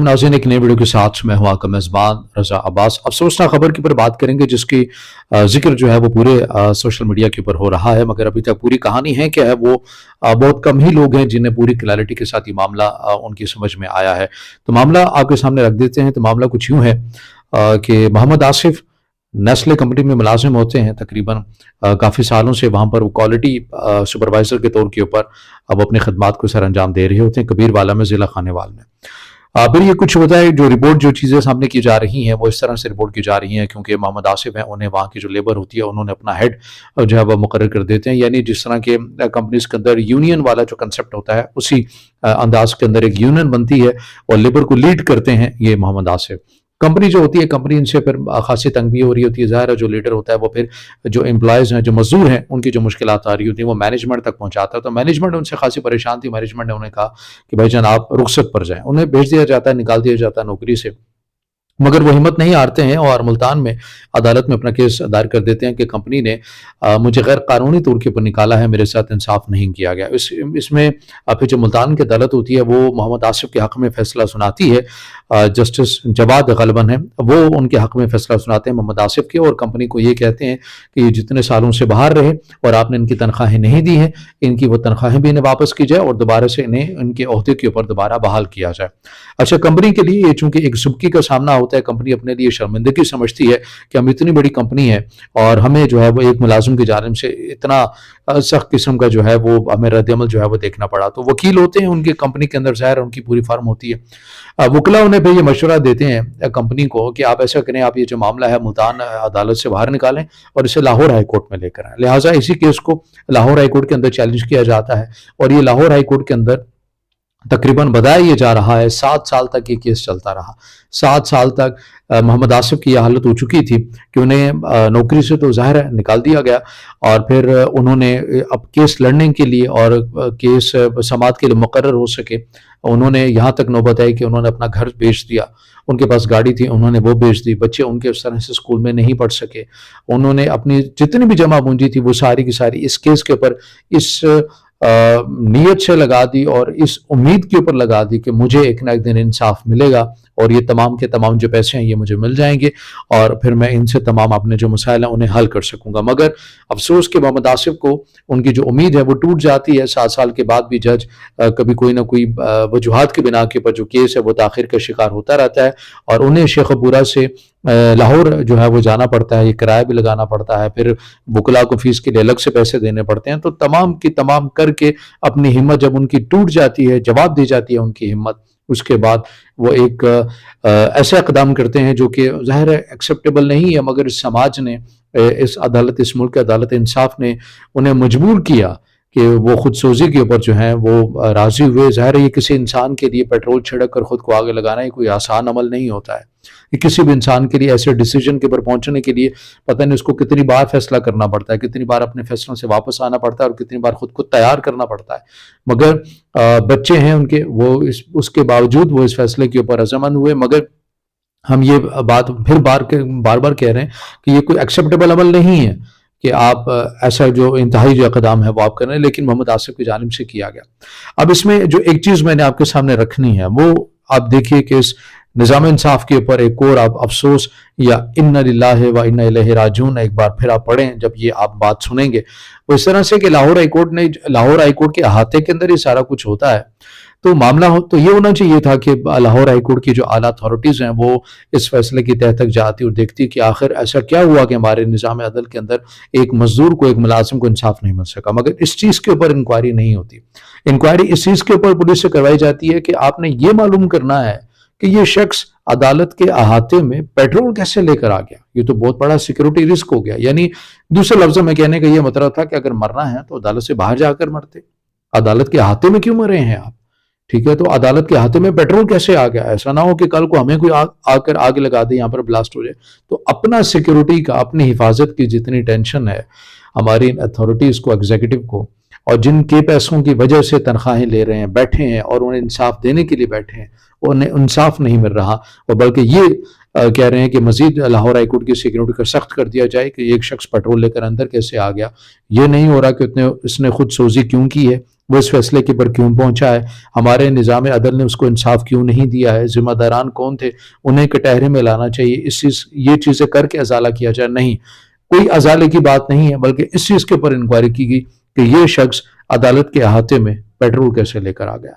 नाज़रीन, एक नई वीडियो के साथ मैं हूं आपका मेज़बान रज़ा अब्बास। अफसोसनाक खबर के ऊपर बात करेंगे जिसकी ज़िक्र जो है वो पूरे सोशल मीडिया के ऊपर हो रहा है, मगर अभी तक पूरी कहानी है क्या है वो बहुत कम ही लोग हैं जिन्हें पूरी क्लैरिटी के साथ ये मामला उनकी समझ में आया है। तो मामला आपके सामने रख देते हैं। तो मामला कुछ यूँ है कि मोहम्मद आसिफ नेस्ले कंपनी में मुलाजिम होते हैं तकरीबन काफ़ी सालों से। वहाँ पर वो क्वालिटी सुपरवाइज़र के तौर के ऊपर अब अपनी खदमात को सर अंजाम दे रहे होते हैं कबीरवाला में, ज़िला खानेवाल में। फिर ये कुछ होता है, जो रिपोर्ट जो चीज़ें सामने की जा रही हैं वो इस तरह से रिपोर्ट की जा रही हैं क्योंकि मोहम्मद आसिफ हैं, उन्हें वहाँ की जो लेबर होती है उन्होंने अपना हेड जो है वो मुकर्रर कर देते हैं। यानी जिस तरह के कंपनीज के अंदर यूनियन वाला जो कंसेप्ट होता है उसी अंदाज के अंदर एक यूनियन बनती है और लेबर को लीड करते हैं ये मोहम्मद आसिफ। कंपनी जो होती है, कंपनी इनसे फिर खासी तंग भी हो रही होती है। ज़ाहिर है जो लीडर होता है वो फिर जो एम्प्लॉयज़ हैं, जो मजदूर हैं, उनकी जो मुश्किलात आ रही होती है वो मैनेजमेंट तक पहुंचाता है। तो मैनेजमेंट उनसे खासी परेशान थी। मैनेजमेंट ने उन्हें कहा कि भाईजान आप रुखसत पर जाएं। उन्हें भेज दिया जाता है, निकाल दिया जाता है नौकरी से, मगर वो हिम्मत नहीं हारते हैं और मुल्तान में अदालत में अपना केस दायर कर देते हैं कि कंपनी ने मुझे गैर कानूनी तौर के ऊपर निकाला है, मेरे साथ इंसाफ नहीं किया गया। इसमें फिर जो मुल्तान की अदालत होती है वो मोहम्मद आसिफ के हक़ में फ़ैसला सुनाती है। जस्टिस जवाद गलबन है, वो उनके हक़ में फ़ैसला सुनाते हैं मोहम्मद आसिफ के, और कंपनी को ये कहते हैं कि ये जितने सालों से बाहर रहे और आपने इनकी तनख्वाहें नहीं दी हैं, इनकी वो तनख्वाहें भी इन्हें वापस की जाए और दोबारा से इन्हें इनके ओहदे के ऊपर दोबारा बहाल किया जाए। अच्छा, कंपनी के लिए ये चूँकि एक ज़ुबकी का सामना होता है, कंपनी अपने लिए शर्मिंदगी समझती है कि हम इतनी बड़ी कंपनी है और हमें जो है वो एक मुलाजिम की जानिब से इतना सख्त किस्म का जो है वो हमें रद्द-ए-अमल जो है वो देखना पड़ा। तो वकील होते हैं उनकी कंपनी के अंदर, ज़ाहिर उनकी पूरी फर्म होती है। वकला उन्हें फिर ये मशवरा देते हैं कंपनी को कि आप ऐसा करें, आप ये जो मामला है मुल्तान अदालत से बाहर निकालें और इसे लाहौर हाई कोर्ट में लेकर आएँ। लिहाजा इसी केस को लाहौर हाई कोर्ट के अंदर चैलेंज किया जाता है और ये लाहौर हाई कोर्ट के अंदर तकरीबन बताया ये जा रहा है 7 साल तक ये केस चलता रहा। 7 साल तक मोहम्मद आसिफ की यह हालत हो चुकी थी कि उन्हें नौकरी से तो ज़ाहिर है निकाल दिया गया और फिर उन्होंने अब केस लड़ने के लिए और केस समाअत के लिए मुकर्रर हो सके, उन्होंने यहाँ तक नौबत आई कि उन्होंने अपना घर बेच दिया। उनके पास गाड़ी थी, उन्होंने वो बेच दी। बच्चे उनके उस तरह से स्कूल में नहीं पढ़ सके। उन्होंने अपनी जितनी भी जमा पूंजी थी वो सारी की सारी इस केस के ऊपर इस नीयत से लगा दी और इस उम्मीद के ऊपर लगा दी कि मुझे एक ना एक दिन इंसाफ मिलेगा और ये तमाम के तमाम जो पैसे हैं ये मुझे मिल जाएंगे और फिर मैं इनसे तमाम अपने जो मसाइल हैं उन्हें हल कर सकूंगा। मगर अफसोस कि मोहम्मद आसिफ को उनकी जो उम्मीद है वो टूट जाती है। 7 साल के बाद भी जज कभी कोई ना कोई वजूहात की बिना के ऊपर जो केस है वो ताखिर का शिकार होता रहता है और उन्हें शेखपुरा से लाहौर जो है वो जाना पड़ता है, ये किराया भी लगाना पड़ता है, फिर वकला को फीस के लिए अलग से पैसे देने पड़ते हैं। तो तमाम की तमाम करके अपनी हिम्मत जब उनकी टूट जाती है, जवाब दी जाती है उनकी हिम्मत, उसके बाद वो एक ऐसा इक़दाम करते हैं जो कि ज़ाहिर है एक्सेप्टेबल नहीं है, मगर इस समाज ने, इस अदालत, इस मुल्क की अदालत इंसाफ ने उन्हें मजबूर किया कि वो खुद सोजी के ऊपर जो है वो राज़ी हुए। ज़ाहिर है ये किसी इंसान के लिए पेट्रोल छिड़क कर खुद को आगे लगाना ये कोई आसान अमल नहीं होता है। ये किसी भी इंसान के लिए ऐसे डिसीजन के ऊपर पहुंचने के लिए पता नहीं उसको कितनी बार फैसला करना पड़ता है, कितनी बार अपने फैसलों से वापस आना पड़ता है और कितनी बार खुद को तैयार करना पड़ता है। मगर बच्चे हैं उनके, वो उसके बावजूद वो इस फैसले के ऊपर रज़ामंद हुए। मगर हम ये बात फिर बार बार कह रहे हैं कि ये कोई एक्सेप्टेबल अमल नहीं है कि आप ऐसा जो इंतहाई जो इक़दाम है वो आप कर रहे हैं, लेकिन मोहम्मद आसिफ की जानिब से किया गया। अब इसमें जो एक चीज़ मैंने आपके सामने रखनी है वो आप देखिए कि इस निज़ाम इंसाफ के ऊपर एक और आप अफसोस या इन्ना लिल्लाहि व इन्ना इलैहि राजिऊन एक बार फिर आप पढ़ें जब ये आप बात सुनेंगे। वो इस तरह से कि लाहौर हाई कोर्ट के अहाते के अंदर ये सारा कुछ होता है। तो मामला हो तो ये होना चाहिए था कि लाहौर हाई कोर्ट की जो आला अथॉरिटीज़ हैं वो इस फैसले की तह तक जाती और देखती कि आखिर ऐसा क्या हुआ कि हमारे निज़ाम अदल के अंदर एक मजदूर को, एक मुलाजिम को इंसाफ नहीं मिल सका। मगर इस चीज़ के ऊपर इंक्वायरी नहीं होती। इंक्वायरी इस चीज़ के ऊपर पुलिस से करवाई जाती है कि आपने ये मालूम करना है कि ये शख्स अदालत के अहाते में पेट्रोल कैसे लेकर आ गया। ये तो बहुत बड़ा सिक्योरिटी रिस्क हो गया। यानी दूसरे लफ्ज़ों में कहने का ये मतलब था कि अगर मरना है तो अदालत से बाहर जाकर मरते, अदालत के अहाते में क्यों मरे हैं आप? ठीक है, तो अदालत के हाथों में पेट्रोल कैसे आ गया? ऐसा ना हो कि कल को हमें कोई आकर आग लगा दे, यहाँ पर ब्लास्ट हो जाए। तो अपना सिक्योरिटी का, अपनी हिफाजत की जितनी टेंशन है हमारी अथॉरिटीज़ को, एग्जीक्यूटिव को, और जिनके पैसों की वजह से तनख्वाहें ले रहे हैं, बैठे हैं और उन्हें इंसाफ देने के लिए बैठे हैं, उन्हें इंसाफ नहीं मिल रहा और बल्कि ये कह रहे हैं कि मजीद लाहौर हाई कोर्ट की सिक्योरिटी को सख्त कर दिया जाए कि एक शख्स पेट्रोल लेकर अंदर कैसे आ गया। ये नहीं हो रहा कि इसने खुद सोजी क्यों की है, وہ اس فیصلے کے پر کیوں پہنچا ہے، ہمارے نظام عدل نے اس کو انصاف کیوں نہیں دیا ہے، ذمہ داران کون تھے، انہیں کٹہرے میں لانا چاہیے، یہ چیزیں کر کے ازالہ کیا جائے۔ نہیں، کوئی ازالے کی بات نہیں ہے، بلکہ اس چیز کے اوپر انکوائری کی گئی کہ یہ شخص عدالت کے احاطے میں پیٹرول کیسے لے کر آ گیا۔